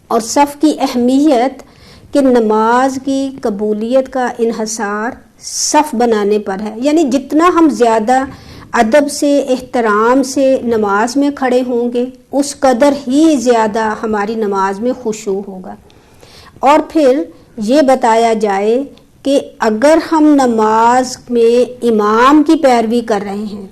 اور صف کی اہمیت کہ نماز کی قبولیت کا انحصار صف بنانے پر ہے، یعنی جتنا ہم زیادہ ادب سے احترام سے نماز میں کھڑے ہوں گے اس قدر ہی زیادہ ہماری نماز میں خشوع ہوگا۔ اور پھر یہ بتایا جائے کہ اگر ہم نماز میں امام کی پیروی کر رہے ہیں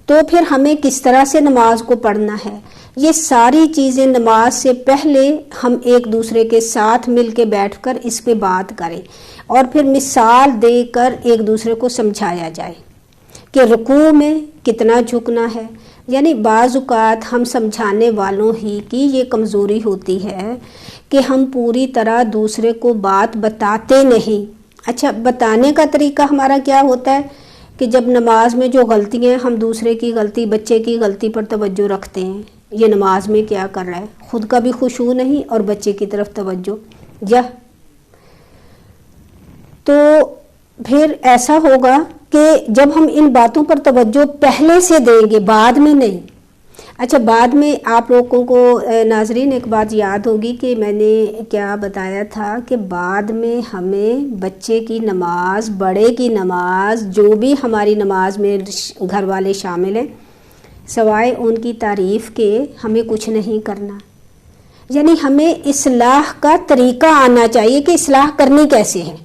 تو پھر ہمیں کس طرح سے نماز کو پڑھنا ہے، یہ ساری چیزیں نماز سے پہلے ہم ایک دوسرے کے ساتھ مل کے بیٹھ کر اس پہ بات کریں اور پھر مثال دے کر ایک دوسرے کو سمجھایا جائے کہ رکوع میں کتنا جھکنا ہے۔ یعنی بعض اوقات ہم سمجھانے والوں ہی کی یہ کمزوری ہوتی ہے کہ ہم پوری طرح دوسرے کو بات بتاتے نہیں۔ اچھا، بتانے کا طریقہ ہمارا کیا ہوتا ہے کہ جب نماز میں جو غلطی ہیں ہم دوسرے کی غلطی، بچے کی غلطی پر توجہ رکھتے ہیں، یہ نماز میں کیا کر رہا ہے، خود کا بھی خشوع نہیں اور بچے کی طرف توجہ، تو پھر ایسا ہوگا کہ جب ہم ان باتوں پر توجہ پہلے سے دیں گے بعد میں نہیں۔ اچھا، بعد میں آپ لوگوں کو ناظرین ایک بات یاد ہوگی کہ میں نے کیا بتایا تھا کہ بعد میں ہمیں بچے کی نماز، بڑے کی نماز، جو بھی ہماری نماز میں گھر والے شامل ہیں، سوائے ان کی تعریف کے ہمیں کچھ نہیں کرنا۔ یعنی ہمیں اصلاح کا طریقہ آنا چاہیے کہ اصلاح کرنی کیسے ہے۔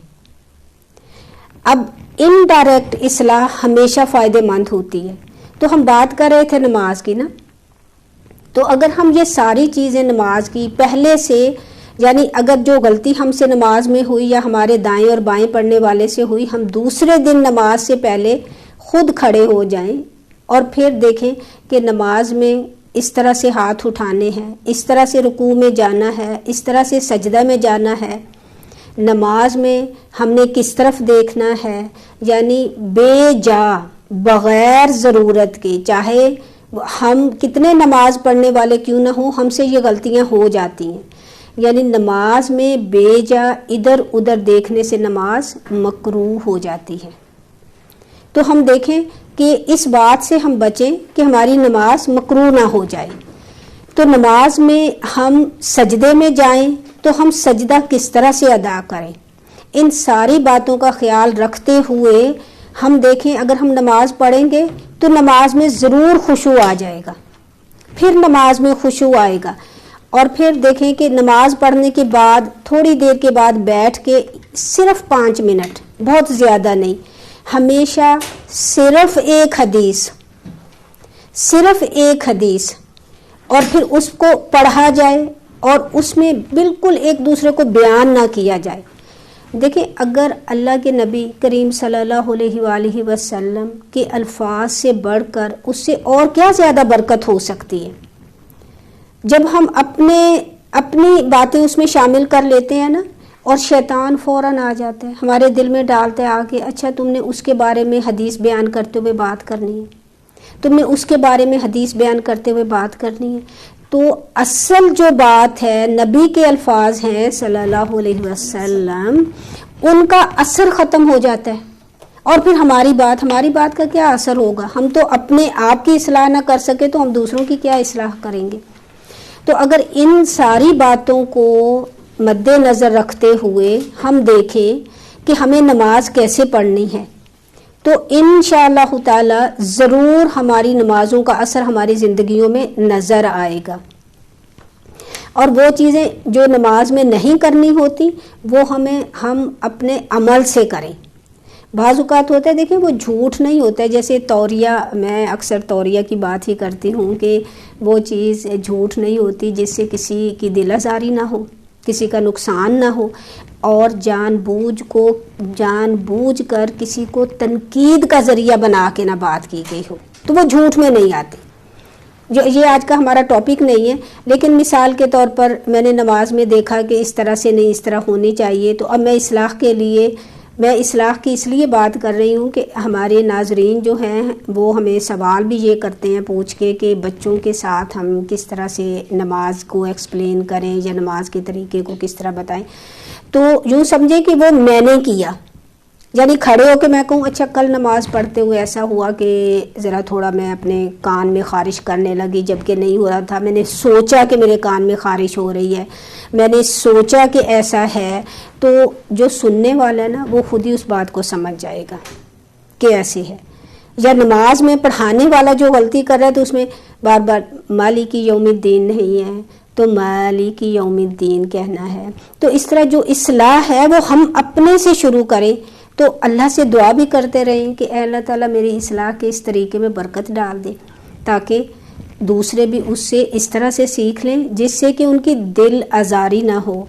اب انڈائریکٹ اصلاح ہمیشہ فائدہ مند ہوتی ہے، تو ہم بات کر رہے تھے نماز کی نا، تو اگر ہم یہ ساری چیزیں نماز کی پہلے سے، یعنی اگر جو غلطی ہم سے نماز میں ہوئی یا ہمارے دائیں اور بائیں پڑھنے والے سے ہوئی، ہم دوسرے دن نماز سے پہلے خود کھڑے ہو جائیں اور پھر دیکھیں کہ نماز میں اس طرح سے ہاتھ اٹھانے ہیں، اس طرح سے رکوع میں جانا ہے، اس طرح سے سجدہ میں جانا ہے، نماز میں ہم نے کس طرف دیکھنا ہے، یعنی بے جا بغیر ضرورت کے، چاہے ہم کتنے نماز پڑھنے والے کیوں نہ ہوں، ہم سے یہ غلطیاں ہو جاتی ہیں۔ یعنی نماز میں بے جا ادھر ادھر دیکھنے سے نماز مکروہ ہو جاتی ہے۔ تو ہم دیکھیں کہ اس بات سے ہم بچیں کہ ہماری نماز مکروہ نہ ہو جائے۔ تو نماز میں ہم سجدے میں جائیں تو ہم سجدہ کس طرح سے ادا کریں، ان ساری باتوں کا خیال رکھتے ہوئے ہم دیکھیں اگر ہم نماز پڑھیں گے تو نماز میں ضرور خشوع آ جائے گا، پھر نماز میں خشوع آئے گا۔ اور پھر دیکھیں کہ نماز پڑھنے کے بعد تھوڑی دیر کے بعد بیٹھ کے صرف 5 منٹ، بہت زیادہ نہیں، ہمیشہ صرف ایک حدیث اور پھر اس کو پڑھا جائے اور اس میں بالکل ایک دوسرے کو بیان نہ کیا جائے۔ دیکھیں اگر اللہ کے نبی کریم صلی اللہ علیہ وآلہ وسلم کے الفاظ سے بڑھ کر اس سے اور کیا زیادہ برکت ہو سکتی ہے، جب ہم اپنی باتیں اس میں شامل کر لیتے ہیں نا، اور شیطان فوراً آ جاتا ہے ہمارے دل میں، ڈالتے آ کے اچھا تم نے اس کے بارے میں حدیث بیان کرتے ہوئے بات کرنی ہے، تم نے اس کے بارے میں حدیث بیان کرتے ہوئے بات کرنی ہے۔ تو اصل جو بات ہے، نبی کے الفاظ ہیں صلی اللہ علیہ وسلم، ان کا اثر ختم ہو جاتا ہے، اور پھر ہماری بات کا کیا اثر ہوگا؟ ہم تو اپنے آپ کی اصلاح نہ کر سکے تو ہم دوسروں کی کیا اصلاح کریں گے؟ تو اگر ان ساری باتوں کو مد نظر رکھتے ہوئے ہم دیکھیں کہ ہمیں نماز کیسے پڑھنی ہے، تو انشاءاللہ تعالی ضرور ہماری نمازوں کا اثر ہماری زندگیوں میں نظر آئے گا۔ اور وہ چیزیں جو نماز میں نہیں کرنی ہوتی وہ ہم اپنے عمل سے کریں۔ بعض اوقات ہوتا ہے، دیکھیں وہ جھوٹ نہیں ہوتا ہے، جیسے توریہ، میں اکثر توریہ کی بات ہی کرتی ہوں کہ وہ چیز جھوٹ نہیں ہوتی جس سے کسی کی دل آزاری نہ ہو، کسی کا نقصان نہ ہو، اور جان بوجھ کر کسی کو تنقید کا ذریعہ بنا کے نہ بات کی گئی ہو، تو وہ جھوٹ میں نہیں آتی۔ جو یہ آج کا ہمارا ٹاپک نہیں ہے، لیکن مثال کے طور پر میں نے نماز میں دیکھا کہ اس طرح سے نہیں، اس طرح ہونی چاہیے، تو اب میں اصلاح کی اس لیے بات کر رہی ہوں کہ ہمارے ناظرین جو ہیں وہ ہمیں سوال بھی یہ کرتے ہیں پوچھ کے کہ بچوں کے ساتھ ہم کس طرح سے نماز کو ایکسپلین کریں یا نماز کے طریقے کو کس طرح بتائیں۔ تو یوں سمجھیں کہ وہ میں نے کیا، یعنی کھڑے ہو کے میں کہوں اچھا کل نماز پڑھتے ہوئے ایسا ہوا کہ ذرا تھوڑا میں اپنے کان میں خارش کرنے لگی جبکہ نہیں ہو رہا تھا، میں نے سوچا کہ میرے کان میں خارش ہو رہی ہے، میں نے سوچا کہ ایسا ہے، تو جو سننے والا ہے نا وہ خود ہی اس بات کو سمجھ جائے گا کہ ایسی ہے. یا نماز میں پڑھانے والا جو غلطی کر رہا ہے تو اس میں بار بار مالک یوم الدین نہیں ہے تو مالک یوم الدین کہنا ہے. تو اس طرح جو اصلاح ہے وہ ہم اپنے سے شروع کریں، تو اللہ سے دعا بھی کرتے رہیں کہ اے اللہ تعالیٰ میری اصلاح کے اس طریقے میں برکت ڈال دے تاکہ دوسرے بھی اس سے اس طرح سے سیکھ لیں جس سے کہ ان کی دل آزاری نہ ہو.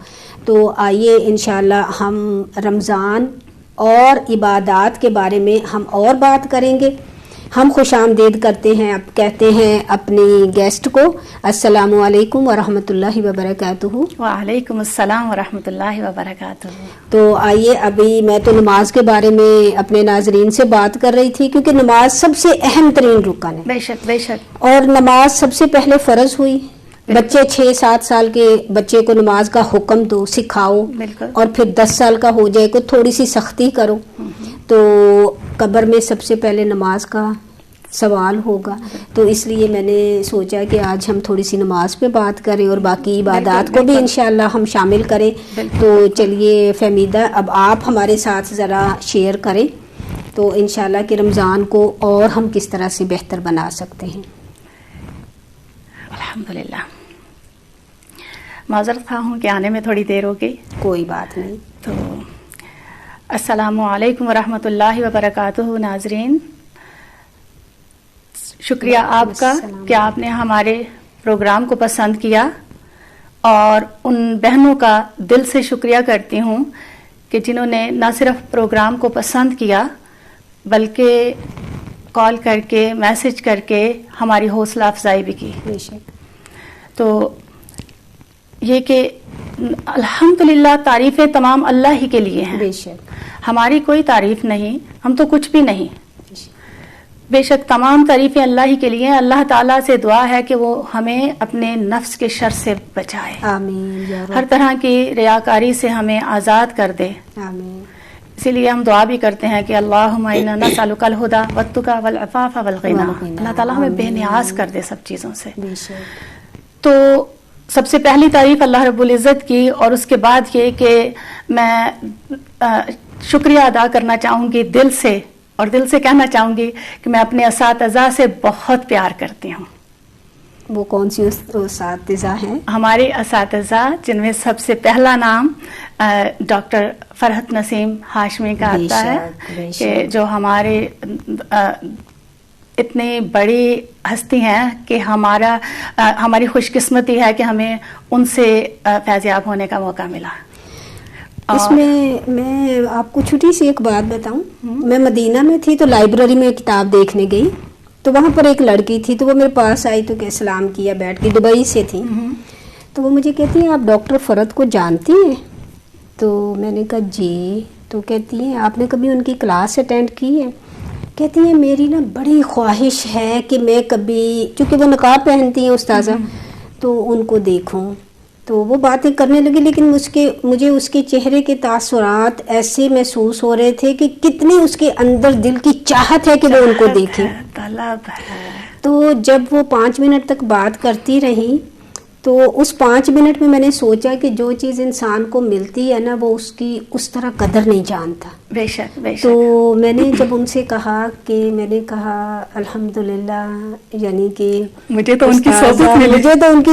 تو آئیے انشاءاللہ ہم رمضان اور عبادات کے بارے میں ہم اور بات کریں گے. ہم خوش آمدید کرتے ہیں، اب کہتے ہیں اپنی گیسٹ کو السلام علیکم ورحمۃ اللہ وبرکاتہ. وعلیکم السلام ورحمۃ اللہ وبرکاتہ. تو آئیے، ابھی میں تو نماز کے بارے میں اپنے ناظرین سے بات کر رہی تھی کیونکہ نماز سب سے اہم ترین رکن ہے. بے شک بے شک. اور نماز سب سے پہلے فرض ہوئی. بچے 6-7 سال کے بچے کو نماز کا حکم دو، سکھاؤ، اور پھر 10 سال کا ہو جائے کو تھوڑی سی سختی کرو. تو قبر میں سب سے پہلے نماز کا سوال ہوگا، تو اس لیے میں نے سوچا کہ آج ہم تھوڑی سی نماز پہ بات کریں اور باقی عبادات کو بھی انشاءاللہ ہم شامل کریں. تو چلیے فہمیدہ، اب آپ ہمارے ساتھ ذرا شیئر کریں تو انشاءاللہ کہ رمضان کو اور ہم کس طرح سے بہتر بنا سکتے ہیں. الحمدللہ. معذرت خواہ ہوں کہ آنے میں تھوڑی دیر ہو گئی. کوئی بات نہیں. تو السلام علیکم ورحمۃ اللہ وبرکاتہ. ناظرین، شکریہ آپ کا کہ آپ نے ہمارے پروگرام کو پسند کیا، اور ان بہنوں کا دل سے شکریہ کرتی ہوں کہ جنہوں نے نہ صرف پروگرام کو پسند کیا بلکہ کال کر کے، میسج کر کے ہماری حوصلہ افزائی بھی کی. تو یہ کہ الحمدللہ تعریفیں تمام اللہ ہی کے لیے ہیں. ہماری کوئی تعریف نہیں، ہم تو کچھ بھی نہیں. بے شک تمام تعریفیں اللہ ہی کے لیے ہیں. اللہ تعالیٰ سے دعا ہے کہ وہ ہمیں اپنے نفس کے شر سے بچائے، آمین. ہر طرح کی ریاکاری سے ہمیں آزاد کر دے. آمین. اسی لیے ہم دعا بھی کرتے ہیں کہ اللہم انا نسألک الہدی والتقی والعفاف والغنی. اللہ تعالیٰ ہمیں بے نیاز کر دے سب چیزوں سے. تو سب سے پہلی تعریف اللہ رب العزت کی، اور اس کے بعد یہ کہ میں شکریہ ادا کرنا چاہوں گی دل سے، اور دل سے کہنا چاہوں گی کہ میں اپنے اساتذہ سے بہت پیار کرتی ہوں. وہ کون سی اساتذہ ہیں؟ ہمارے اساتذہ جن میں سب سے پہلا نام ڈاکٹر فرحت نسیم ہاشمی کا آتا ہے، کہ جو ہمارے اتنی بڑی ہستی ہیں کہ ہماری خوش قسمتی ہے کہ ہمیں ان سے فیضیاب ہونے کا موقع ملا. اس میں آپ کو چھوٹی سی ایک بات بتاؤں. میں مدینہ میں تھی تو لائبریری میں کتاب دیکھنے گئی، تو وہاں پر ایک لڑکی تھی، تو وہ میرے پاس آئی تو کہ سلام کیا بیٹھ کے، دبئی سے تھی. تو وہ مجھے کہتی ہیں آپ ڈاکٹر فرحت کو جانتی ہیں؟ تو میں نے کہا جی. تو کہتی ہیں آپ نے کبھی ان کی کلاس اٹینڈ کی ہے؟ کہتی ہیں میری نا بڑی خواہش ہے کہ میں کبھی، چونکہ وہ نقاب پہنتی ہیں استاذہ، تو ان کو دیکھوں. تو وہ باتیں کرنے لگی، لیکن مجھے اس کے چہرے کے تاثرات ایسے محسوس ہو رہے تھے کہ کتنی اس کے اندر دل کی چاہت ہے کہ وہ ان کو دیکھیں. تو جب وہ 5 منٹ تک بات کرتی رہی تو اس 5 منٹ میں میں نے سوچا کہ جو چیز انسان کو ملتی ہے نا وہ اس کی اس طرح قدر نہیں جانتا. بے شک بے شک. تو میں نے جب ان سے کہا کہ میں نے کہا الحمدللہ، یعنی کہ مجھے تو ان کی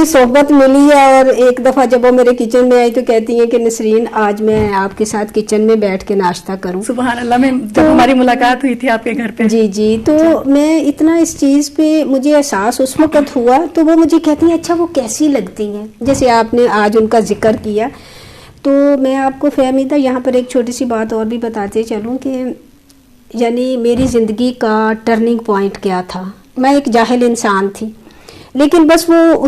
صحبت ملی ہے. اور ایک دفعہ جب وہ میرے کچن میں آئی تو کہتی ہیں کہ نسرین آج میں آپ کے ساتھ کچن میں بیٹھ کے ناشتہ کروں. سبحان اللہ. میں جب ہماری ملاقات ہوئی تھی آپ کے گھر پہ، جی تو میں اتنا اس چیز پہ مجھے احساس اس وقت ہوا. تو وہ مجھے کہتی ہیں اچھا وہ کیسی لگتی ہیں، جیسے آپ نے آج ان کا ذکر کیا. تو میں آپ کو فہمیدہ یہاں پر ایک چھوٹی سی بات اور بھی بتاتے چلوں کہ یعنی میری زندگی کا ٹرننگ پوائنٹ کیا تھا. میں ایک جاہل انسان تھی، لیکن بس وہ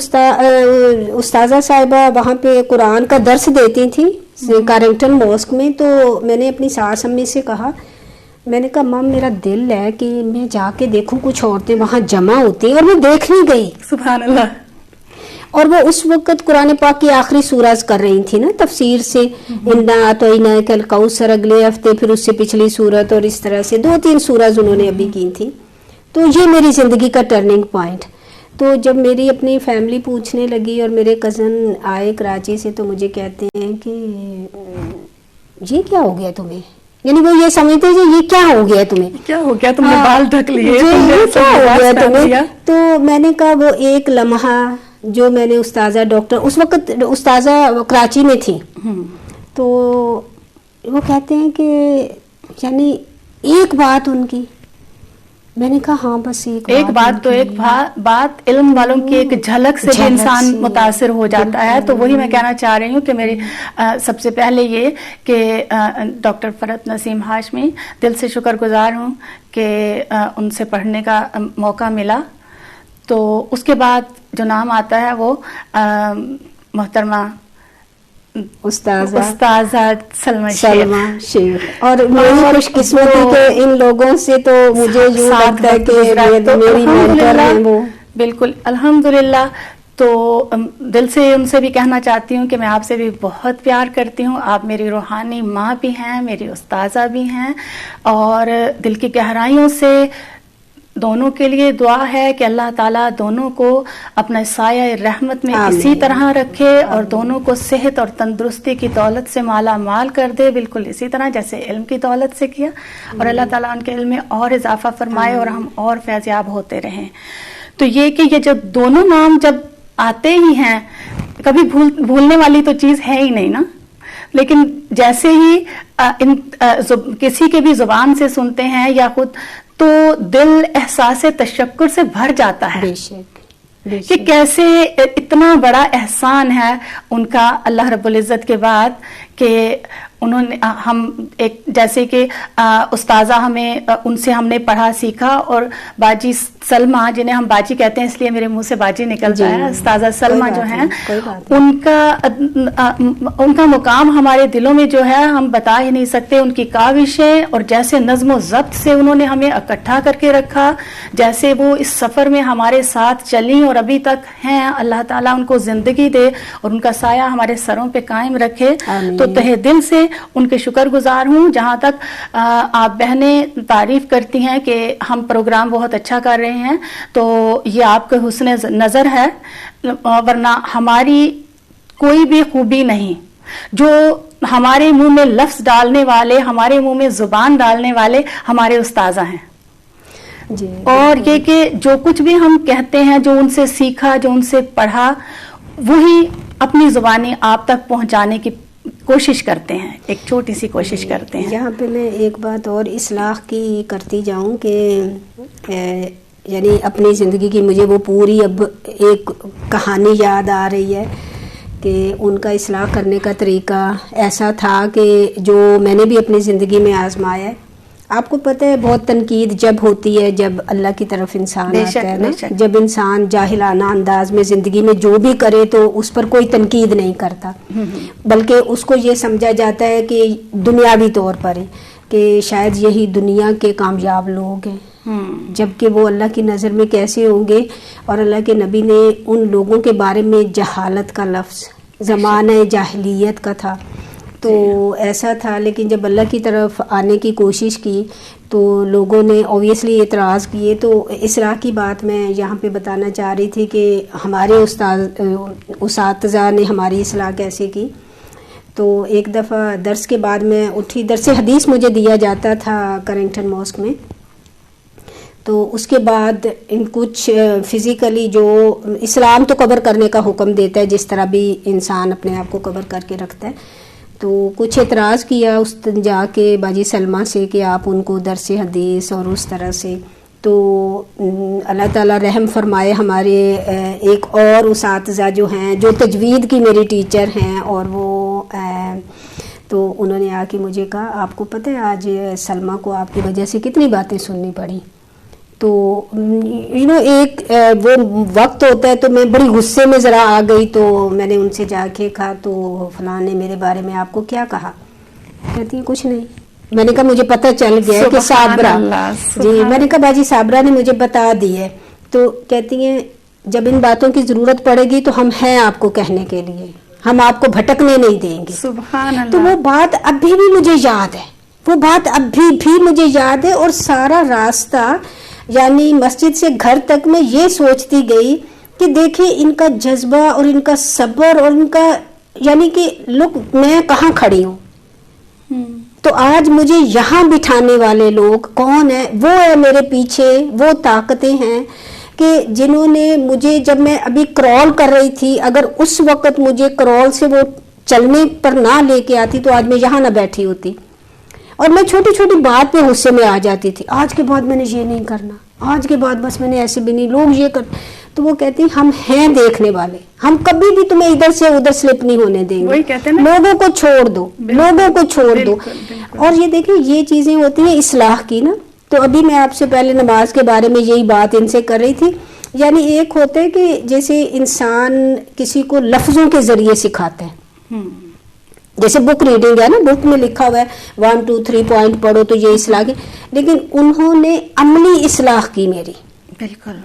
استاذہ صاحبہ وہاں پہ قرآن کا درس دیتی تھیں کارنگٹن ماسک میں. تو میں نے اپنی ساس امی سے کہا، میں نے کہا مام میرا دل ہے کہ میں جا کے دیکھوں کچھ عورتیں وہاں جمع ہوتی ہیں، اور میں دیکھنے گئی. سبحان اللہ. اور وہ اس وقت قرآن پاک کی آخری سورج کر رہی تھی نا تفسیر سے، انا اعطیناک الکوثر اگلے ہفتے، پھر اس سے پچھلی سورت، اور اس طرح سے 2-3 سورج انہوں نے ابھی کی تھی. تو یہ میری زندگی کا ٹرننگ پوائنٹ. تو جب میری اپنی فیملی پوچھنے لگی اور میرے کزن آئے کراچی سے تو مجھے کہتے ہیں کہ یہ کیا ہو گیا تمہیں، یعنی وہ یہ سمجھتے ہیں کہ یہ کیا ہو گیا تمہیں، کیا ہو گیا تم نے بال ڈھک لیے، یہ کیا ہو گیا تمہیں. تو میں نے کہا وہ ایک لمحہ جو میں نے استاذہ ڈاکٹر، اس وقت استاذہ کراچی میں تھی، تو وہ کہتے ہیں کہ یعنی ایک بات ان کی، میں نے کہا ہاں بس ایک بات تو ایک بات علم والوں کی ایک جھلک سے بھی انسان متاثر ہو جاتا ہے. تو وہی میں کہنا چاہ رہی ہوں کہ میری سب سے پہلے یہ کہ ڈاکٹر فرحت نسیم ہاشمی، دل سے شکر گزار ہوں کہ ان سے پڑھنے کا موقع ملا. تو اس کے بعد جو نام آتا ہے وہ محترمہ استاذہ سلمہ شیخ. اور میری خوش قسمتی کہ ان لوگوں سے تو مجھے یوں لگتا ہے کہ میری مینٹر ہیں وہ. بالکل الحمدللہ. تو دل سے ان سے بھی کہنا چاہتی ہوں کہ میں آپ سے بھی بہت پیار کرتی ہوں. آپ میری روحانی ماں بھی ہیں، میری استاذہ بھی ہیں، اور دل کی گہرائیوں سے دونوں کے لیے دعا ہے کہ اللہ تعالیٰ دونوں کو اپنا سایہ رحمت میں اسی طرح رکھے اور دونوں کو صحت اور تندرستی کی دولت سے مالا مال کر دے، بالکل اسی طرح جیسے علم کی دولت سے کیا. اور اللہ تعالیٰ ان کے علم میں اور اضافہ فرمائے اور ہم اور فیضیاب ہوتے رہیں. تو یہ کہ یہ جب دونوں نام جب آتے ہی ہیں، کبھی بھولنے والی تو چیز ہے ہی نہیں نا. لیکن جیسے ہی کسی کے بھی زبان سے سنتے ہیں یا خود، تو دل احساس تشکر سے بھر جاتا ہے کہ کیسے اتنا بڑا احسان ہے ان کا اللہ رب العزت کے بعد کہ انہوں نے ہم ایک جیسے کہ استاذہ ہمیں ان سے ہم نے پڑھا سیکھا. اور باجی سلمہ، جنہیں ہم باجی کہتے ہیں اس لیے میرے منہ سے باجی نکلتا ہے، استاذہ سلمہ جو ہیں ان کا مقام ہمارے دلوں میں جو ہے ہم بتا ہی نہیں سکتے. ان کی کاوشیں اور جیسے نظم و ضبط سے انہوں نے ہمیں اکٹھا کر کے رکھا، جیسے وہ اس سفر میں ہمارے ساتھ چلیں اور ابھی تک ہیں. اللہ تعالیٰ ان کو زندگی دے اور ان کا سایہ ہمارے سروں پہ قائم رکھے. تو تہہ دل سے ان کے شکر گزار ہوں. جہاں تک آپ بہنیں تعریف کرتی ہیں کہ ہم پروگرام بہت اچھا کر رہے ہیں، تو یہ آپ کے حسن نظر ہے، ورنہ ہماری کوئی بھی خوبی نہیں. جو ہمارے منہ میں لفظ ڈالنے والے، ہمارے منہ میں زبان ڈالنے والے ہمارے استاذہ ہیں. اور یہ کہ جو کچھ بھی ہم کہتے ہیں، جو ان سے سیکھا، جو ان سے پڑھا، وہی اپنی زبانی آپ تک پہنچانے کی کوشش کرتے ہیں، ایک چھوٹی سی کوشش کرتے ہیں. یہاں پہ میں ایک بات اور اصلاح کی کرتی جاؤں کہ یعنی اپنی زندگی کی مجھے وہ پوری اب ایک کہانی یاد آ رہی ہے کہ ان کا اصلاح کرنے کا طریقہ ایسا تھا کہ جو میں نے بھی اپنی زندگی میں آزمایا ہے. آپ کو پتہ ہے بہت تنقید جب ہوتی ہے جب اللہ کی طرف انسان آتا ہے نا، جب انسان جاہلانہ انداز میں زندگی میں جو بھی کرے تو اس پر کوئی تنقید نہیں کرتا، بلکہ اس کو یہ سمجھا جاتا ہے کہ دنیاوی طور پر ہے کہ شاید یہی دنیا کے کامیاب لوگ ہیں، جبکہ وہ اللہ کی نظر میں کیسے ہوں گے. اور اللہ کے نبی نے ان لوگوں کے بارے میں جہالت کا لفظ زمانہ جاہلیت کا تھا، تو ایسا تھا. لیکن جب اللہ کی طرف آنے کی کوشش کی تو لوگوں نے اوبیسلی اعتراض کیے. تو اصلاح کی بات میں یہاں پہ بتانا چاہ رہی تھی کہ ہمارے اساتذہ نے ہماری اصلاح کیسے کی. تو ایک دفعہ درس کے بعد میں اٹھی، درس حدیث مجھے دیا جاتا تھا کرنگٹن ماسک میں، تو اس کے بعد ان کچھ فزیکلی جو اسلام تو کور کرنے کا حکم دیتا ہے جس طرح بھی انسان اپنے آپ کو کور کر کے رکھتا ہے، تو کچھ اعتراض کیا اس جا کے باجی سلمہ سے کہ آپ ان کو درس حدیث اور اس طرح سے. تو اللہ تعالیٰ رحم فرمائے ہمارے ایک اور اساتذہ جو ہیں جو تجوید کی میری ٹیچر ہیں، اور وہ تو انہوں نے آ کے مجھے کہا آپ کو پتہ ہے آج سلمہ کو آپ کی وجہ سے کتنی باتیں سننی پڑی. تو ایک وہ وقت ہوتا ہے، تو میں بڑی غصے میں ذرا آ گئی. تو میں نے ان سے جا کے کہا تو فلاں نے میرے بارے میں آپ کو کیا کہا؟ کہتی ہیں کچھ نہیں. میں نے کہا مجھے پتہ چل گیا کہ صابرہ، جی میں نے کہا باجی صابرہ نے مجھے بتا دی ہے. تو کہتی ہیں جب ان باتوں کی ضرورت پڑے گی تو ہم ہیں آپ کو کہنے کے لیے, ہم آپ کو بھٹکنے نہیں دیں گے. سبحان اللہ. تو وہ بات ابھی بھی مجھے یاد ہے, وہ بات ابھی بھی مجھے یاد ہے. اور سارا راستہ یعنی مسجد سے گھر تک میں یہ سوچتی گئی کہ دیکھیں ان کا جذبہ اور ان کا صبر اور ان کا یعنی کہ لوگ میں کہاں کھڑی ہوں. تو آج مجھے یہاں بٹھانے والے لوگ کون ہیں؟ وہ ہے میرے پیچھے وہ طاقتیں ہیں کہ جنہوں نے مجھے, جب میں ابھی کرال کر رہی تھی, اگر اس وقت مجھے کرال سے وہ چلنے پر نہ لے کے آتی تو آج میں یہاں نہ بیٹھی ہوتی. اور میں چھوٹی چھوٹی بات پہ غصے میں آ جاتی تھی, آج کے بعد میں نے یہ نہیں کرنا, آج کے بعد بس میں نے ایسے بھی نہیں, لوگ یہ کر. تو وہ کہتی ہم ہیں دیکھنے والے, ہم کبھی بھی تمہیں ادھر سے ادھر سلپ نہیں ہونے دیں گے, لوگوں کو چھوڑ دو, لوگوں کو چھوڑ دو. اور یہ دیکھیں یہ چیزیں ہوتی ہیں اصلاح کی نا. تو ابھی میں آپ سے پہلے نماز کے بارے میں یہی بات ان سے کر رہی تھی. یعنی ایک ہوتا ہے کہ جیسے انسان کسی کو لفظوں کے ذریعے سکھاتا ہے, جیسے بک ریڈنگ ہے نا, بک میں لکھا ہوا ہے 1 2 3 پوائنٹ پڑھو تو یہ اصلاح کی, لیکن انہوں نے عملی اصلاح کی میری. بالکل.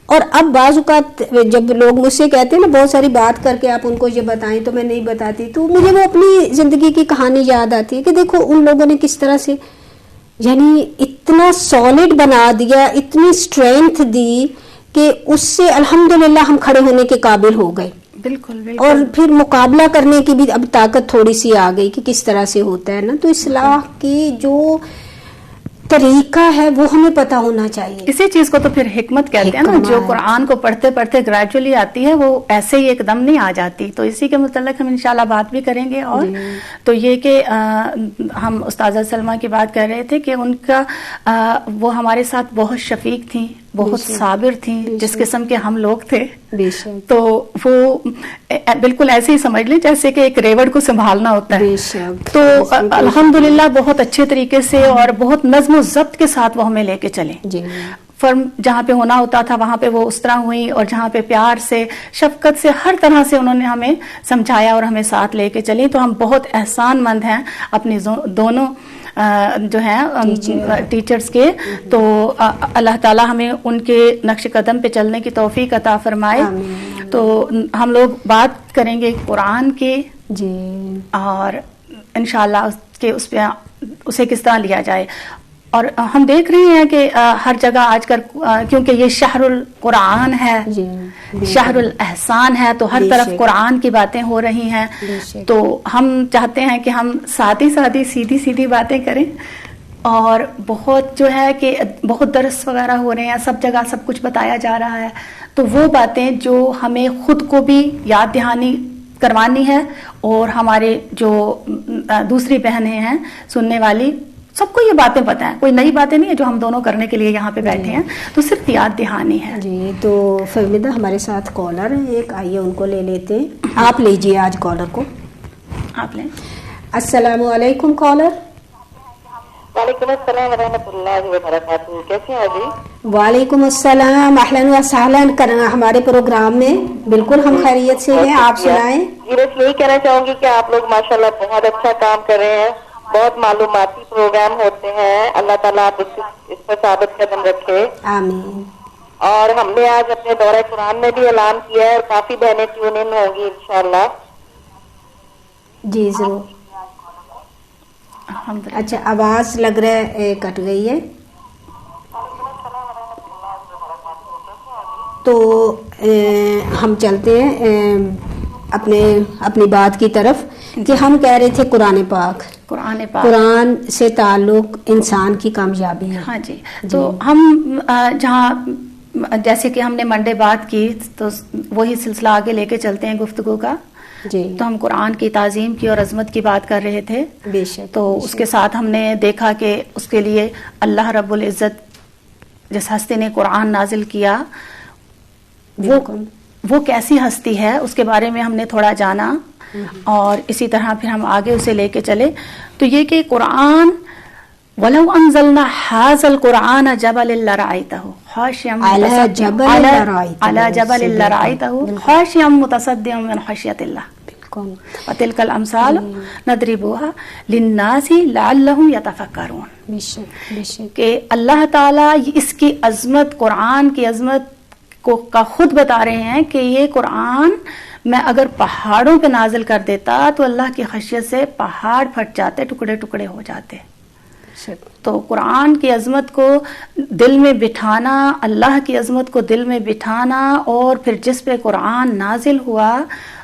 اور اب بعض اوقات جب لوگ مجھ سے کہتے ہیں نا بہت ساری بات کر کے آپ ان کو یہ بتائیں تو میں نہیں بتاتی, تو مجھے وہ اپنی زندگی کی کہانی یاد آتی ہے کہ دیکھو ان لوگوں نے کس طرح سے یعنی اتنا سالڈ بنا دیا, اتنی اسٹرینتھ دی کہ اس سے الحمدللہ ہم کھڑے ہونے کے قابل ہو گئے. بالکل. اور پھر مقابلہ کرنے کی بھی اب طاقت تھوڑی سی آ گئی کہ کس طرح سے ہوتا ہے نا. تو اصلاح کی جو طریقہ ہے وہ ہمیں پتا ہونا چاہیے. اسی چیز کو تو پھر حکمت کہتے ہیں نا, جو قرآن کو پڑھتے پڑھتے گریجولی آتی ہے, وہ ایسے ہی ایک دم نہیں آ جاتی. تو اسی کے متعلق ہم انشاءاللہ بات بھی کریں گے. اور تو یہ کہ ہم استاذہ سلمہ کی بات کر رہے تھے کہ ان کا وہ ہمارے ساتھ بہت شفیق تھیں, بہت صابر تھیں, جس قسم کے ہم لوگ تھے. تو وہ بالکل ایسے ہی سمجھ لیں جیسے کہ ایک ریوڑ کو سنبھالنا ہوتا ہے. تو الحمدللہ بہت اچھے طریقے سے اور بہت نظم و ضبط کے ساتھ وہ ہمیں لے کے چلے. فرم جہاں پہ ہونا ہوتا تھا وہاں پہ وہ اس طرح ہوئی, اور جہاں پہ پیار سے شفقت سے ہر طرح سے انہوں نے ہمیں سمجھایا اور ہمیں ساتھ لے کے چلی. تو ہم بہت احسان مند ہیں اپنی دونوں جو ہیں ٹیچرز کے. تو اللہ تعالی ہمیں ان کے نقش قدم پہ چلنے کی توفیق عطا فرمائے. تو ہم لوگ بات کریں گے قرآن کے, اور انشاءاللہ اس پہ اسے کس طرح لیا جائے. اور ہم دیکھ رہے ہیں کہ ہر جگہ آج کل کیونکہ یہ شہر القرآن ہے, شہر الاحسان ہے, تو ہر طرف قرآن کی باتیں ہو رہی ہیں. تو ہم چاہتے ہیں کہ ہم سادی سیدھی سیدھی باتیں کریں, اور بہت جو ہے کہ بہت درس وغیرہ ہو رہے ہیں, سب جگہ سب کچھ بتایا جا رہا ہے. تو وہ باتیں جو ہمیں خود کو بھی یاد دہانی کروانی ہے, اور ہمارے جو دوسری بہنیں ہیں سننے والی, سب کو یہ باتیں پتہ ہیں, کوئی نئی باتیں نہیں ہے جو ہم دونوں کرنے کے لیے یہاں پہ بیٹھے ہیں, تو صرف یاد دہانی ہے. جی تو فہمیدہ ہمارے ساتھ کالر ہے ایک, آئیے ان کو لے لیتے ہیں. آپ لیجئے آج کالر کو. آپ لیں. السلام علیکم کالر. وعلیکم السلام ورحمۃ اللہ وبرکاتہ. کیسے ہیں جی؟ وعلیکم السلام, اہلاً و سہلاً کرنا ہمارے پروگرام میں. بالکل ہم خیریت سے ہیں, آپ سنائیں. جی بس یہی کہنا چاہوں گی کہ آپ لوگ ماشاءاللہ بہت اچھا کام کر رہے ہیں, بہت معلوماتی پروگرام ہوتے ہیں. اللہ تعالیٰ آپ اس پر ثابت قدم رکھے. آمین. اور ہم نے آج اپنے دورہ قرآن میں بھی اعلان کیا ہے, اور کافی بہنیں ٹیون ان ہوں گی انشاءاللہ. جی ضرور. اچھا آواز لگ رہا ہے کٹ گئی ہے. تو ہم چلتے ہیں اپنی بات کی طرف کہ ہم کہہ رہے تھے قرآن سے تعلق انسان کی کامیابی ہے. ہاں جی. تو ہم جہاں جیسے کہ ہم نے منڈے بات کی, تو وہی سلسلہ آگے لے کے چلتے ہیں گفتگو کا. تو ہم قرآن کی تعظیم کی اور عظمت کی بات کر رہے تھے. بے شک. تو اس کے ساتھ ہم نے دیکھا کہ اس کے لیے اللہ رب العزت جس ہستی نے قرآن نازل کیا وہ کیسی ہستی ہے, اس کے بارے میں ہم نے تھوڑا جانا, اور اسی طرح پھر ہم آگے اسے لے کے چلے. تو یہ کہ قرآن وَلَوْ أَنزَلْنَا هَذَا الْقُرْآنَ جَبَلٍ لَرَأَيْتَهُ عَلَى جَبَلٍ لَرَأَيْتَهُ خَاشِعًا مُتَصَدِّعًا مِنْ خَشْيَةِ اللَّهِ وَتِلْكَ الْأَمْثَالُ نَضْرِبُهَا لِلنَّاسِ لَعَلَّهُمْ يَتَفَكَّرُونَ. کہ اللہ تعالیٰ اس کی عظمت, قرآن کی عظمت کا خود بتا رہے ہیں کہ یہ قرآن میں اگر پہاڑوں پہ نازل کر دیتا تو اللہ کی خشیت سے پہاڑ پھٹ جاتے، ٹکڑے ٹکڑے ہو جاتے. تو قرآن کی عظمت کو دل میں بٹھانا، اللہ کی عظمت کو دل میں بٹھانا، اور پھر جس پہ قرآن نازل ہوا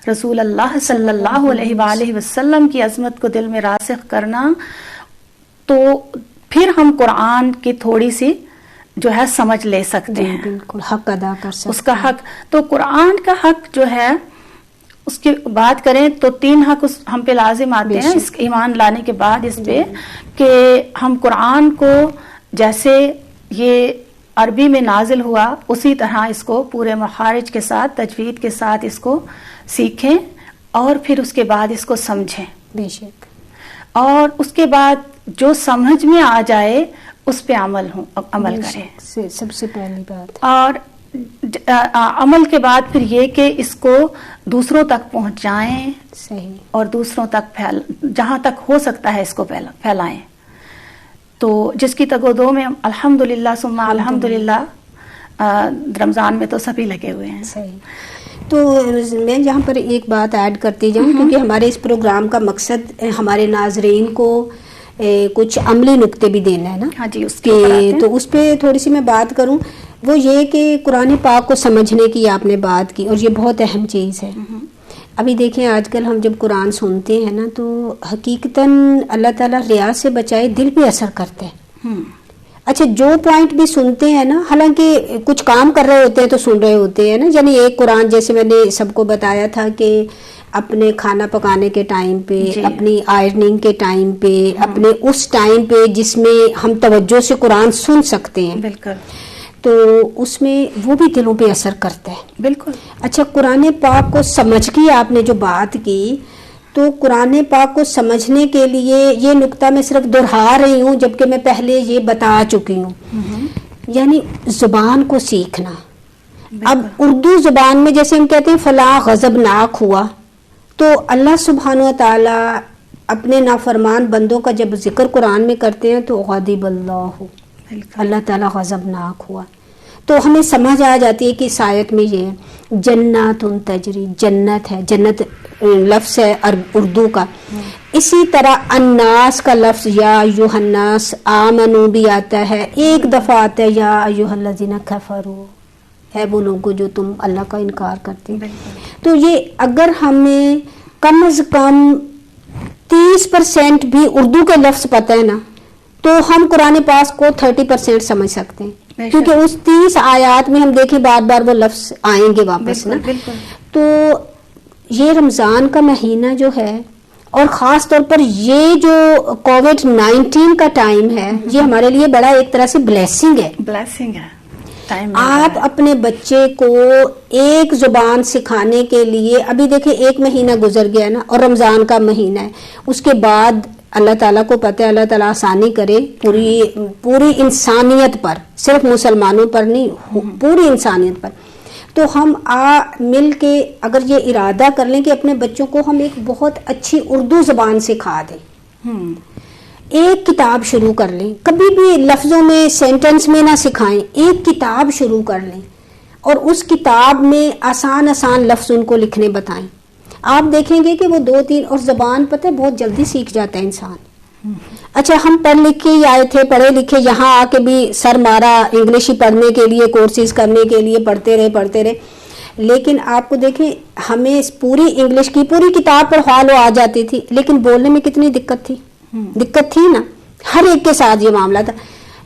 رسول اللہ صلی اللہ علیہ وآلہ وسلم کی عظمت کو دل میں راسخ کرنا، تو پھر ہم قرآن کی تھوڑی سی جو ہے سمجھ لے سکتے ہیں، بالکل حق ادا کر سکتے اس کا حق. تو قرآن کا حق جو ہے اس کی بات کریں تو 3 حق ہم پہ لازم آتے ہیں اس ایمان لانے کے بعد اس پہ، کہ ہم قرآن کو جیسے یہ عربی میں نازل ہوا اسی طرح اس کو پورے مخارج کے ساتھ، تجوید کے ساتھ اس کو سیکھیں، اور پھر اس کے بعد اس کو سمجھیں. بے شک. اور اس کے بعد جو سمجھ میں آ جائے اس پہ عمل کریں. سب سے پہلی بات. اور عمل کے بعد پھر یہ کہ اس کو دوسروں تک پہنچائیں، صحیح، اور دوسروں تک جہاں تک ہو سکتا ہے اس کو پھیلائیں. تو جس کی تگودو میں الحمدللہ ثم الحمدللہ رمضان میں تو سبھی لگے ہوئے ہیں. صحیح. تو میں یہاں پر ایک بات ایڈ کرتی جاؤں، کیونکہ ہمارے اس پروگرام کا مقصد ہمارے ناظرین کو کچھ عملی نکتے بھی دینا ہے نا. ہاں جی، اس کے تو اس پہ تھوڑی سی میں بات کروں، وہ یہ کہ قرآن پاک کو سمجھنے کی آپ نے بات کی، اور یہ بہت اہم چیز ہے. ابھی دیکھیں آج کل ہم جب قرآن سنتے ہیں نا تو حقیقتاً اللہ تعالیٰ ریا سے بچائے دل پہ اثر کرتے ہیں. اچھا، جو پوائنٹ بھی سنتے ہیں نا، حالانکہ کچھ کام کر رہے ہوتے ہیں تو سن رہے ہوتے ہیں نا، یعنی ایک قرآن جیسے میں نے سب کو بتایا تھا کہ اپنے کھانا پکانے کے ٹائم پہ، اپنی آئرننگ کے ٹائم پہ، اپنے اس ٹائم پہ جس میں ہم توجہ سے قرآن سن سکتے ہیں، بالکل، تو اس میں وہ بھی دلوں پہ اثر کرتا ہے. بالکل. اچھا، قرآن پاک کو سمجھ کی آپ نے جو بات کی، تو قرآن پاک کو سمجھنے کے لیے یہ نقطہ میں صرف دہرا رہی ہوں جبکہ میں پہلے یہ بتا چکی ہوں، یعنی زبان کو سیکھنا. اب اردو زبان میں جیسے ہم کہتے ہیں فلاں غضبناک ہوا، تو اللہ سبحانہ و تعالیٰ اپنے نافرمان بندوں کا جب ذکر قرآن میں کرتے ہیں تو غضب اللہ تعالیٰ غضبناک ہوا، تو ہمیں سمجھ آ جاتی ہے کہ اس آیت میں یہ جنات تجری، جنت ہے، جنت لفظ ہے اردو کا. اسی طرح الناس کا لفظ یا ایھا الناس آمنو بھی آتا ہے، ایک دفعہ آتا ہے یا ایھا الذین کفروا، ہے وہ لوگوں جو تم اللہ کا انکار کرتے ہیں. تو یہ اگر ہمیں کم از کم 30% بھی اردو کا لفظ پتہ ہے نا، تو ہم قرآن پاک کو 30% سمجھ سکتے ہیں، کیونکہ اس 30 آیات میں ہم دیکھیں بار بار وہ لفظ آئیں گے واپس نا. تو یہ رمضان کا مہینہ جو ہے، اور خاص طور پر یہ جو کووڈ-19 کا ٹائم ہے، یہ ہمارے لیے بڑا ایک طرح سے بلیسنگ ہے. آپ اپنے بچے کو ایک زبان سکھانے کے لیے، ابھی دیکھیں 1 مہینہ گزر گیا نا، اور رمضان کا مہینہ ہے، اس کے بعد اللہ تعالیٰ کو پتہ ہے، اللہ تعالیٰ آسانی کرے پوری انسانیت پر، صرف مسلمانوں پر نہیں، پوری انسانیت پر. تو ہم مل کے اگر یہ ارادہ کر لیں کہ اپنے بچوں کو ہم ایک بہت اچھی اردو زبان سکھا دیں، ایک کتاب شروع کر لیں، کبھی بھی لفظوں میں سینٹنس میں نہ سکھائیں، ایک کتاب شروع کر لیں اور اس کتاب میں آسان لفظ ان کو لکھنے بتائیں. آپ دیکھیں گے کہ وہ 2-3 اور زبان پتہ ہے بہت جلدی سیکھ جاتا ہے انسان. اچھا، ہم پڑھ لکھ کے آئے تھے، پڑھے لکھے، یہاں آ کے بھی سر مارا انگلش ہی پڑھنے کے لیے، کورسز کرنے کے لیے پڑھتے رہے، لیکن آپ کو دیکھیں ہمیں اس پوری انگلش کی پوری کتاب پر حال آ جاتی تھی، لیکن بولنے میں کتنی دقت تھی نا، ہر ایک کے ساتھ یہ معاملہ تھا،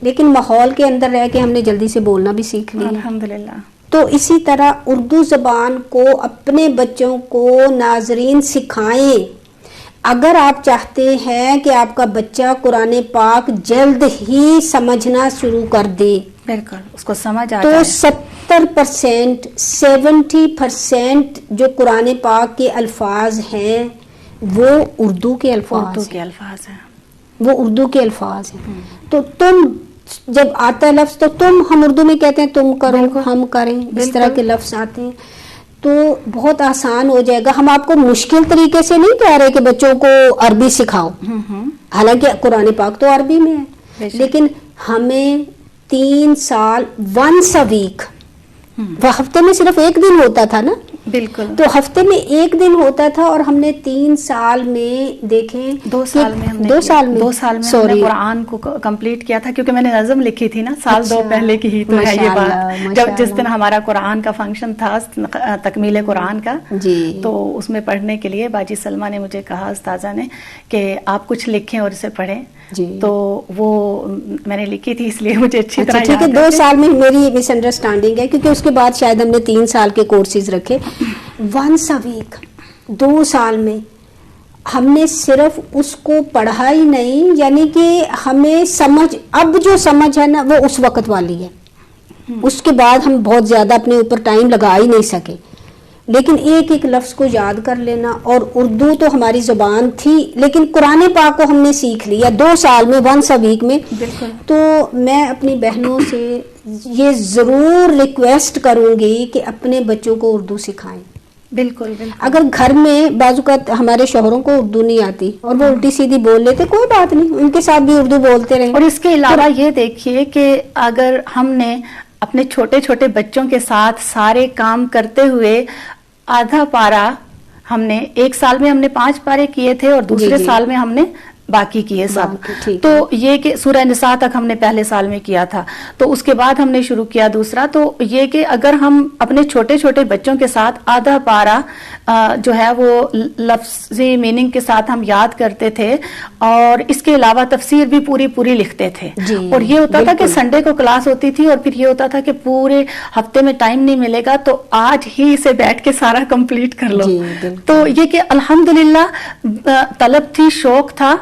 لیکن ماحول کے اندر رہ کے ہم نے جلدی سے بولنا بھی سیکھ لیا الحمدللہ. تو اسی طرح اردو زبان کو اپنے بچوں کو ناظرین سکھائیں. اگر آپ چاہتے ہیں کہ آپ کا بچہ قرآن پاک جلد ہی سمجھنا شروع کر دے، بالکل اس کو سمجھ آ تو جائے، 70%، 70% جو قرآن پاک کے الفاظ ہیں وہ اردو کے الفاظ ہیں، وہ اردو کے الفاظ ہیں. تو تم جب آتا ہے لفظ تو ہم اردو میں کہتے ہیں تم کرو، ہم کریں، اس طرح کے لفظ آتے ہیں، تو بہت آسان ہو جائے گا. ہم آپ کو مشکل طریقے سے نہیں کہہ رہے کہ بچوں کو عربی سکھاؤ، حالانکہ قرآن پاک تو عربی میں ہے، لیکن ہمیں 3 سال once a week وہ ہفتے میں صرف ایک دن ہوتا تھا نا, بالکل. تو ہفتے میں ایک دن ہوتا تھا, اور ہم نے 3 سال میں دیکھیں 2 سال میں ہم نے 2 سال میں ہم نے قرآن کو کمپلیٹ کیا تھا, کیونکہ میں نے نظم لکھی تھی نا, سال 2 پہلے کی ہی تو ہے یہ بات. جب جس دن ہمارا قرآن کا فنکشن تھا, تکمیل قرآن کا, تو اس میں پڑھنے کے لیے باجی سلمہ نے مجھے کہا, استاذہ نے, کہ آپ کچھ لکھیں اور اسے پڑھیں. تو وہ میں نے لکھی تھی, اس لیے مجھے اچھی طرح ٹھیک ہے. 2 سال میں میری مس انڈرسٹینڈنگ ہے, کیونکہ اس کے بعد شاید ہم نے 3 سال کے کورسز رکھے. ونس اے ویک 2 سال میں ہم نے صرف اس کو پڑھا ہی نہیں, یعنی کہ ہمیں سمجھ, اب جو سمجھ ہے نا وہ اس وقت والی ہے. اس کے بعد ہم بہت زیادہ اپنے اوپر ٹائم لگا ہی نہیں سکے, لیکن ایک ایک لفظ کو یاد کر لینا. اور اردو تو ہماری زبان تھی, لیکن قرآن پاک کو ہم نے سیکھ لیا 2 سال میں, ونس اے ویک میں. تو میں اپنی بہنوں سے یہ ضرور ریکویسٹ کروں گی کہ اپنے بچوں کو اردو سکھائیں. بالکل. اگر گھر میں بعض اوقات ہمارے شوہروں کو اردو نہیں آتی اور وہ الٹی سیدھی بول لیتے, کوئی بات نہیں, ان کے ساتھ بھی اردو بولتے رہیں. اور اس کے علاوہ یہ دیکھیے کہ اگر ہم نے اپنے چھوٹے چھوٹے بچوں کے ساتھ سارے کام کرتے ہوئے آدھا پارا, ہم نے 1 سال میں ہم نے 5 پارے کیے تھے, اور دوسرے سال میں ہم نے باقی کیے سب. تو یہ کہ سورہ نساء تک ہم نے پہلے سال میں کیا تھا, تو اس کے بعد ہم نے شروع کیا دوسرا. تو یہ کہ اگر ہم اپنے چھوٹے چھوٹے بچوں کے ساتھ آدھا پارا جو ہے وہ لفظی میننگ کے ساتھ ہم یاد کرتے تھے, اور اس کے علاوہ تفسیر بھی پوری لکھتے تھے. اور یہ ہوتا تھا کہ سنڈے کو کلاس ہوتی تھی, اور پھر یہ ہوتا تھا کہ پورے ہفتے میں ٹائم نہیں ملے گا, تو آج ہی اسے بیٹھ کے سارا کمپلیٹ کر لو. تو یہ کہ الحمدللہ طلب تھی, شوق تھا,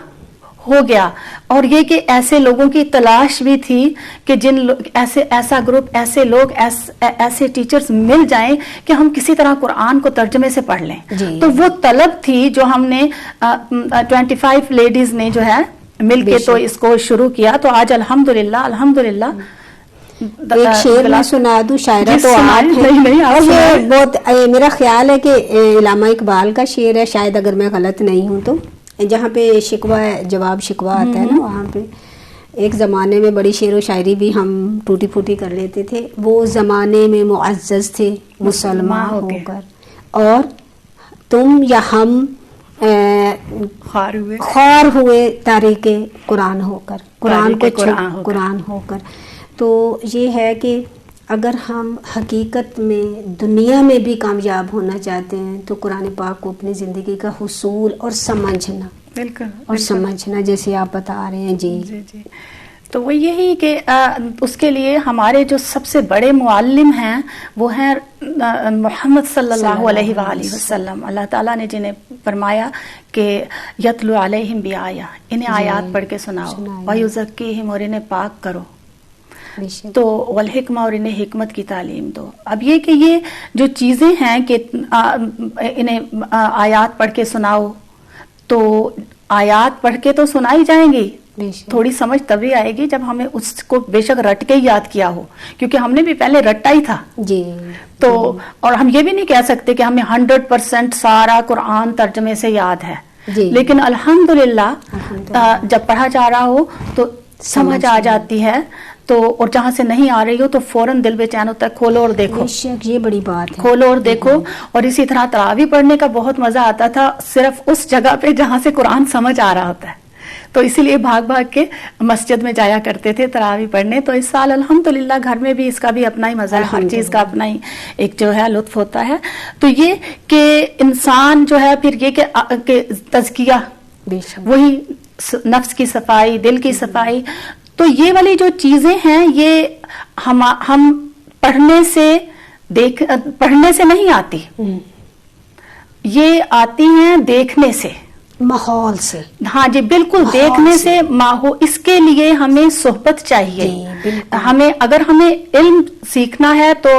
ہو گیا. اور یہ کہ ایسے لوگوں کی تلاش بھی تھی کہ جن ایسا گروپ, ایسے لوگ, ایسے ٹیچرز مل جائیں کہ ہم کسی طرح قرآن کو ترجمے سے پڑھ لیں. تو وہ طلب تھی جو ہم نے 25 لیڈیز نے جو ہے مل کے تو اس کو شروع کیا. تو آج الحمدللہ ایک شعر میں سنا دوں, شاعرہ تو آپ ہیں, اور یہ بہت میرا خیال ہے کہ علامہ اقبال کا شعر ہے, شاید اگر میں غلط نہیں ہوں تو, جہاں پہ شکوہ جواب شکوہ آتا ہے نا, وہاں پہ ایک زمانے میں بڑی شعر و شاعری بھی ہم ٹوٹی پھوٹی کر لیتے تھے. وہ زمانے میں معزز تھے مسلمان ہو کر, اور تم یا ہم خوار ہوئے تاریخ قرآن ہو کر, قرآن کو قرآن ہو کر. تو یہ ہے کہ اگر ہم حقیقت میں دنیا میں بھی کامیاب ہونا چاہتے ہیں تو قرآن پاک کو اپنی زندگی کا حصول اور سمجھنا, اور سمجھنا جیسے آپ بتا رہے ہیں. جی. تو وہ یہی کہ اس کے لیے ہمارے جو سب سے بڑے معلم ہیں وہ ہیں محمد صلی اللہ علیہ وآلہ وسلم. اللہ تعالیٰ نے جنہیں فرمایا کہ یتلو علیہم بآیہ, انہیں آیات پڑھ کے سناؤ, ویزکیہم, اور انہیں پاک کرو, تو والحکمہ, اور انہیں حکمت کی تعلیم دو. اب یہ کہ یہ جو چیزیں ہیں کہ انہیں آیات پڑھ کے سناؤ, تو آیات پڑھ کے تو سنائی جائیں گی, تھوڑی سمجھ تبھی آئے گی جب ہمیں اس کو بے شک رٹ کے یاد کیا ہو, کیونکہ ہم نے بھی پہلے رٹا ہی تھا. تو اور ہم یہ بھی نہیں کہہ سکتے کہ ہمیں 100% سارا قرآن ترجمے سے یاد ہے, لیکن الحمدللہ جب پڑھا جا رہا ہو تو سمجھ آ جاتی ہے. تو اور جہاں سے نہیں آ رہی ہو تو فوراً دل بے چین ہوتا ہے, کھولو اور دیکھو. یہ بڑی بات ہے, کھولو اور دیکھو. اور اسی طرح تراویح پڑھنے کا بہت مزہ آتا تھا, صرف اس جگہ پہ جہاں سے قرآن سمجھ آ رہا ہوتا ہے, تو اسی لیے بھاگ کے مسجد میں جایا کرتے تھے تراویح پڑھنے. تو اس سال الحمدللہ گھر میں بھی اس کا بھی اپنا ہی مزہ ہے, ہر چیز کا اپنا ہی ایک جو ہے لطف ہوتا ہے. تو یہ کہ انسان جو ہے پھر یہ کہ تزکیہ, وہی نفس کی صفائی, دل کی صفائی, تو یہ والی جو چیزیں ہیں یہ ہم پڑھنے سے نہیں آتی, یہ آتی ہیں دیکھنے سے, ماحول سے. ہاں جی بالکل, دیکھنے سے ماحول. اس کے لیے ہمیں صحبت چاہیے. ہمیں اگر ہمیں علم سیکھنا ہے تو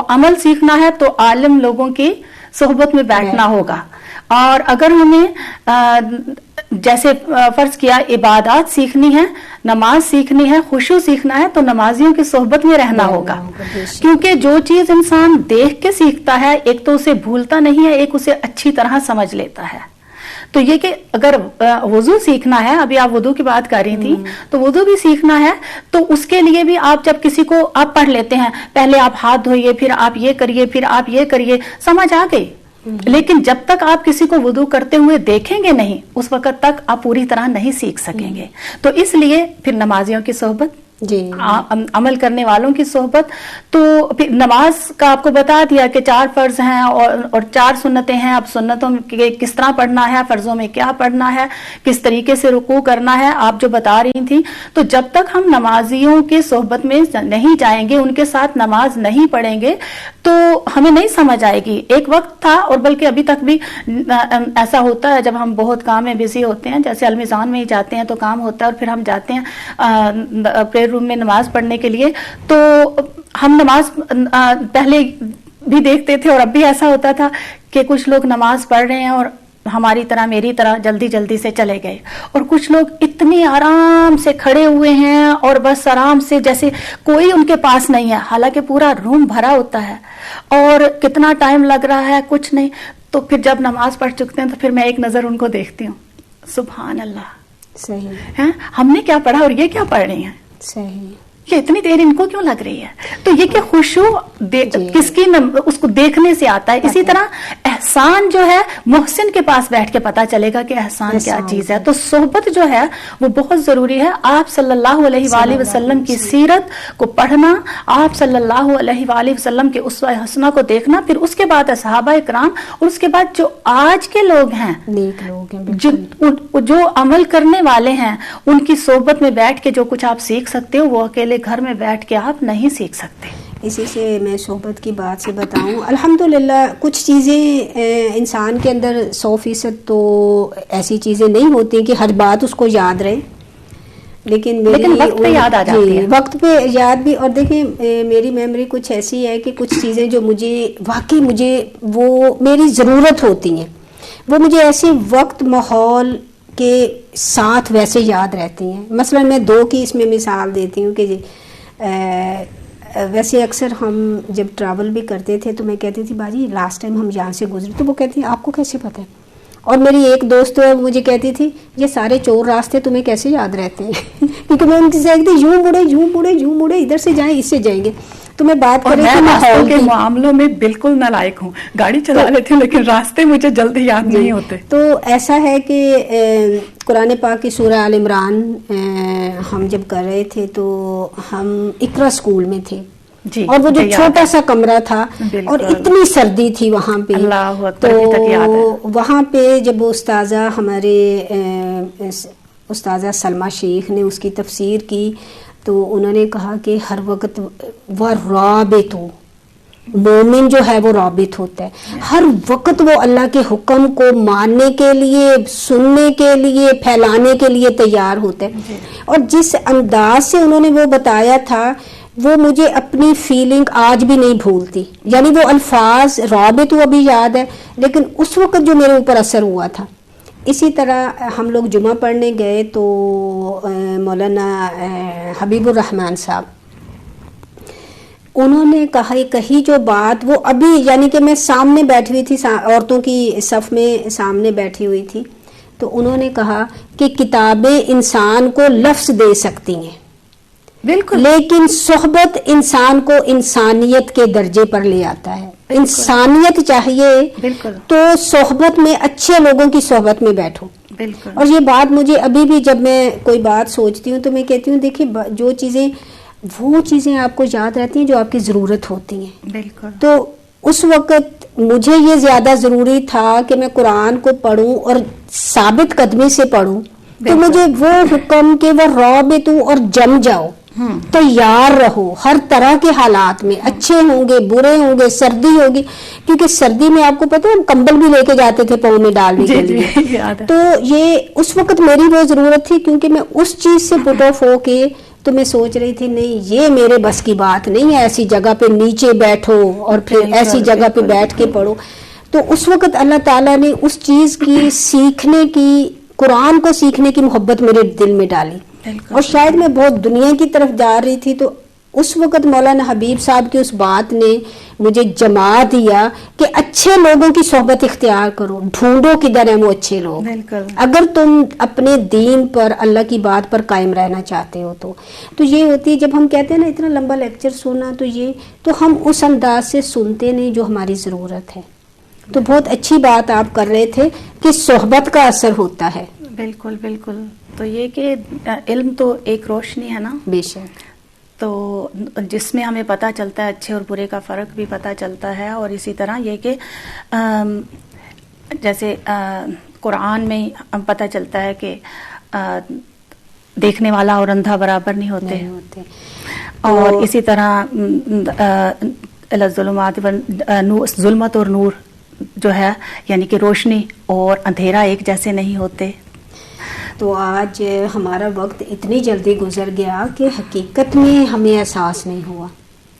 عمل سیکھنا ہے تو عالم لوگوں کی صحبت میں بیٹھنا ہوگا. اور اگر ہمیں جیسے فرض کیا عبادات سیکھنی ہے, نماز سیکھنی ہے, خشوع سیکھنا ہے, تو نمازیوں کی صحبت میں رہنا ہوگا. کیونکہ جو چیز انسان دیکھ کے سیکھتا ہے, ایک تو اسے بھولتا نہیں ہے, ایک اسے اچھی طرح سمجھ لیتا ہے. تو یہ کہ اگر وضو سیکھنا ہے، ابھی آپ وضو کی بات کر رہی تھی، تو وضو بھی سیکھنا ہے تو اس کے لیے بھی آپ جب کسی کو آپ پڑھ لیتے ہیں، پہلے آپ ہاتھ دھوئیے، پھر آپ یہ کریے، پھر آپ یہ کریے، سمجھ آ گئی. لیکن جب تک آپ کسی کو وضو کرتے ہوئے دیکھیں گے نہیں، اس وقت تک آپ پوری طرح نہیں سیکھ سکیں گے. تو اس لیے پھر نمازیوں کی صحبت، جی عمل کرنے والوں کی صحبت. تو پھر نماز کا آپ کو بتا دیا کہ 4 فرض ہیں اور 4 سنتیں ہیں. اب سنتوں کے کس طرح پڑھنا ہے، فرضوں میں کیا پڑھنا ہے، کس طریقے سے رکوع کرنا ہے، آپ جو بتا رہی تھی. تو جب تک ہم نمازیوں کی صحبت میں نہیں جائیں گے، ان کے ساتھ نماز نہیں پڑھیں گے، تو ہمیں نہیں سمجھ آئے گی. ایک وقت تھا، اور بلکہ ابھی تک بھی ایسا ہوتا ہے جب ہم بہت کام میں بزی ہوتے ہیں، جیسے المیزان میں ہی جاتے ہیں تو کام ہوتا ہے، اور پھر ہم جاتے ہیں پریئر روم میں نماز پڑھنے کے لیے. تو ہم نماز پہلے بھی دیکھتے تھے، اور اب بھی ایسا ہوتا تھا کہ کچھ لوگ نماز پڑھ رہے ہیں اور ہماری طرح میری طرح جلدی جلدی سے چلے گئے، اور کچھ لوگ اتنی آرام سے کھڑے ہوئے ہیں اور بس آرام سے جیسے کوئی ان کے پاس نہیں ہے، حالانکہ پورا روم بھرا ہوتا ہے اور کتنا ٹائم لگ رہا ہے کچھ نہیں. تو پھر جب نماز پڑھ چکتے ہیں تو پھر میں ایک نظر ان کو دیکھتی ہوں، سبحان اللہ، صحیح ہیں ہم نے کیا پڑھا اور یہ کیا پڑھ رہی ہیں، صحیح. یہ اتنی دیر ان کو کیوں لگ رہی ہے. تو یہ کہ خشوع کس کی اس کو دیکھنے سے آتا ہے. اسی طرح احسان جو ہے محسن کے پاس بیٹھ کے پتا چلے گا کہ احسان کیا چیز ہے. تو صحبت جو ہے وہ بہت ضروری ہے. آپ صلی اللہ علیہ وآلہ وسلم کی سیرت کو پڑھنا، آپ صلی اللہ علیہ وآلہ وسلم کے اسوہ حسنہ کو دیکھنا، پھر اس کے بعد صحابہ اکرام، اور اس کے بعد جو آج کے لوگ ہیں، نیک لوگ ہیں، جو عمل کرنے والے ہیں، ان کی صحبت میں بیٹھ کے جو کچھ آپ سیکھ سکتے ہو وہ اکیلے گھر میں بیٹھ کے آپ نہیں سیکھ سکتے. اسی سے میں صحبت کی بات سے بتاؤں، الحمدللہ کچھ چیزیں انسان کے اندر 100% تو ایسی چیزیں نہیں ہوتی کہ ہر بات اس کو یاد رہے، لیکن وقت پہ یاد آ جاتی ہے، وقت پہ یاد بھی. اور دیکھیں میری میموری کچھ ایسی ہے کہ کچھ چیزیں جو مجھے وہ میری ضرورت ہوتی ہیں، وہ مجھے ایسے وقت ماحول کے ساتھ ویسے یاد رہتی ہیں. مثلا میں 2 کی اس میں مثال دیتی ہوں کہ ویسے اکثر ہم جب ٹریول بھی کرتے تھے تو میں کہتی تھی باجی لاسٹ ٹائم ہم یہاں سے گزرے، تو وہ کہتی ہیں آپ کو کیسے پتہ ہے. اور میری ایک دوست مجھے کہتی تھی یہ سارے چور راستے تمہیں کیسے یاد رہتے ہیں کیونکہ میں ان کی سے کہتی یوں مڑے ادھر سے جائیں اس سے جائیں گے. تو میں بات کریں کہ ماحول کے معاملوں میں بالکل نالائق ہوں، گاڑی چلا لیتی ہوں لیکن راستے مجھے جلدی یاد نہیں ہوتے. تو ایسا ہے کہ قرآن پاک کی سورہ آل عمران ہم جب کر رہے تھے تو ہم اقرا اسکول میں تھے جی، اور وہ جو چھوٹا سا کمرہ تھا اور اتنی سردی تھی وہاں پہ، تو وہاں پہ جب استاذہ ہمارے استاذہ سلمہ شیخ نے اس کی تفسیر کی تو انہوں نے کہا کہ ہر وقت وہ رابط ہو، مومن جو ہے وہ رابط ہوتا ہے، ہر وقت وہ اللہ کے حکم کو ماننے کے لیے، سننے کے لیے، پھیلانے کے لیے تیار ہوتا ہے. اور جس انداز سے انہوں نے وہ بتایا تھا وہ مجھے اپنی فیلنگ آج بھی نہیں بھولتی. یعنی وہ الفاظ رابط وہ ابھی یاد ہے، لیکن اس وقت جو میرے اوپر اثر ہوا تھا. اسی طرح ہم لوگ جمعہ پڑھنے گئے تو مولانا حبیب الرحمن صاحب انہوں نے کہی جو بات وہ ابھی، یعنی کہ میں سامنے بیٹھی ہوئی تھی، عورتوں کی صف میں سامنے بیٹھی ہوئی تھی، تو انہوں نے کہا کہ کتابیں انسان کو لفظ دے سکتی ہیں بالکل، لیکن صحبت انسان کو انسانیت کے درجے پر لے آتا ہے. انسانیت چاہیے تو صحبت میں اچھے لوگوں کی صحبت میں بیٹھو. اور یہ بات مجھے ابھی بھی جب میں کوئی بات سوچتی ہوں تو میں کہتی ہوں دیکھیں جو چیزیں وہ چیزیں آپ کو یاد رہتی ہیں جو آپ کی ضرورت ہوتی ہیں. بالکل. تو اس وقت مجھے یہ زیادہ ضروری تھا کہ میں قرآن کو پڑھوں اور ثابت قدمی سے پڑھوں. تو مجھے وہ حکم کہ وہ رابط ہوں اور جم جاؤ، تیار رہو ہر طرح کے حالات میں، اچھے ہوں گے برے ہوں گے، سردی ہوگی، کیونکہ سردی میں آپ کو پتہ ہے ہم کمبل بھی لے کے جاتے تھے پاؤں میں ڈالنے کے لیے. تو یہ اس وقت میری وہ ضرورت تھی، کیونکہ میں اس چیز سے پٹ آف ہو کے تو میں سوچ رہی تھی نہیں یہ میرے بس کی بات نہیں ہے، ایسی جگہ پہ نیچے بیٹھو اور پھر ایسی جگہ پہ بیٹھ کے پڑھو. تو اس وقت اللہ تعالیٰ نے اس چیز کی سیکھنے کی، قرآن کو سیکھنے کی محبت میرے دل میں ڈالی. اور شاید میں بہت دنیا کی طرف جا رہی تھی تو اس وقت مولانا حبیب صاحب کی اس بات نے مجھے جما دیا کہ اچھے لوگوں کی صحبت اختیار کرو، ڈھونڈو کدھر ہیں وہ اچھے لوگ. بالکل. اگر تم اپنے دین پر اللہ کی بات پر قائم رہنا چاہتے ہو تو یہ ہوتی ہے. جب ہم کہتے ہیں نا اتنا لمبا لیکچر سننا، تو ہم اس انداز سے سنتے نہیں جو ہماری ضرورت ہے. تو بہت اچھی بات آپ کر رہے تھے کہ صحبت کا اثر ہوتا ہے. بالکل بالکل. تو یہ کہ علم تو ایک روشنی ہے نا، بے شک، تو جس میں ہمیں پتہ چلتا ہے اچھے اور برے کا فرق بھی پتہ چلتا ہے. اور اسی طرح یہ کہ جیسے قرآن میں پتہ چلتا ہے کہ دیکھنے والا اور اندھا برابر نہیں ہوتے. اور اسی طرح ظلمت اور نور جو ہے یعنی کہ روشنی اور اندھیرا ایک جیسے نہیں ہوتے. تو آج ہمارا وقت اتنی جلدی گزر گیا کہ حقیقت میں ہمیں احساس نہیں ہوا.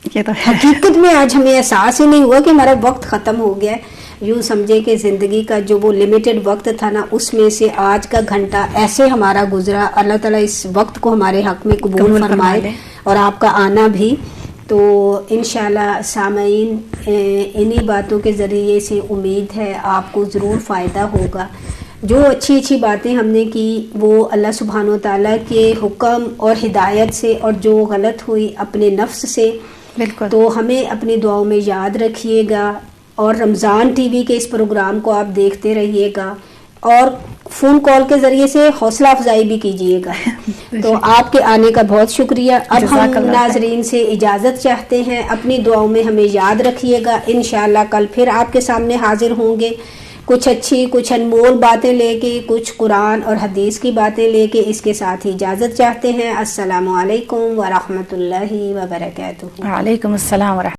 یہ تو حقیقت میں آج ہمیں احساس ہی نہیں ہوا کہ ہمارا وقت ختم ہو گیا. یوں سمجھے کہ زندگی کا جو وہ لمیٹڈ وقت تھا نا، اس میں سے آج کا گھنٹہ ایسے ہمارا گزرا. اللہ تعالیٰ اس وقت کو ہمارے حق میں قبول فرمائے اور آپ کا آنا بھی. تو انشاءاللہ سامعین، انہی باتوں کے ذریعے سے امید ہے آپ کو ضرور فائدہ ہوگا. جو اچھی اچھی باتیں ہم نے کی وہ اللہ سبحانہ و تعالیٰ کے حکم اور ہدایت سے، اور جو غلط ہوئی اپنے نفس سے. بالکل. تو ہمیں اپنی دعاؤں میں یاد رکھیے گا، اور رمضان ٹی وی کے اس پروگرام کو آپ دیکھتے رہیے گا، اور فون کال کے ذریعے سے حوصلہ افزائی بھی کیجیے گا. تو آپ کے آنے کا بہت شکریہ. اب ہم ناظرین سے اجازت چاہتے ہیں. اپنی دعاؤں میں ہمیں یاد رکھیے گا. انشاءاللہ کل پھر آپ کے سامنے حاضر ہوں گے، کچھ اچھی کچھ انمول باتیں لے کے، کچھ قرآن اور حدیث کی باتیں لے کے. اس کے ساتھ ہی اجازت چاہتے ہیں. السلام علیکم ورحمۃ اللہ وبرکاتہ. وعلیکم السلام ورحمۃ